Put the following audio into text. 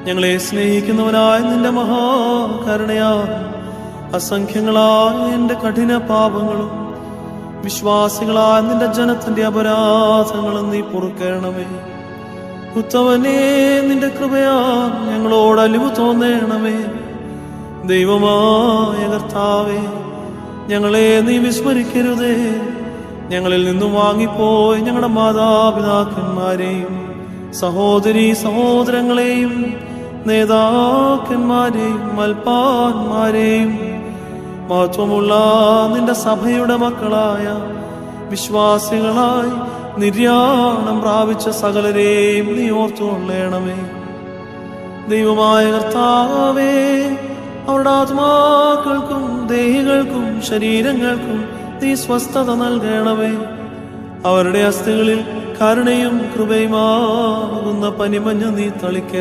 ഞങ്ങളെ സ്നേഹിക്കുന്നവനായ നിന്റെ മഹാകരുണയാ അസംഖ്യങ്ങളായ എന്റെ കഠിന പാപങ്ങളും വിശ്വാസികളായ നിന്റെ ജനത്തിന്റെ അപരാധങ്ങളും നീ പൊറുക്കണമേ. ഉത്തമനേ, നിന്റെ കൃപയാ ഞങ്ങളോട് അലിവ് തോന്നണമേ. ദൈവമായ കർത്താവേ, ഞങ്ങളെ നീ വിസ്മരിക്കരുതേ. ഞങ്ങളിൽ നിന്നും വാങ്ങിപ്പോയി ഞങ്ങളുടെ മാതാപിതാക്കന്മാരെയും സഹോദരീ സഹോദരങ്ങളെയും നേതാക്കന്മാരെയും മൽപ്പാന്മാരെയും മഹത്വമുള്ള നിന്റെ സഭയുടെ മക്കളായ വിശ്വാസികളായി നിര്യാണം പ്രാപിച്ച സകലരെയും നീ ഓർത്തുകൊള്ളണമേ. ദൈവമായ കർത്താവേ, അവരുടെ ആത്മാക്കൾക്കും ദേഹികൾക്കും ശരീരങ്ങൾക്കും നീ സ്വസ്ഥത നൽകണമേ. അവരുടെ അസ്ഥികളിൽ കരുണയും കൃപയുമാകുന്ന പനിമഞ്ഞ് നീ തളിക്കണം.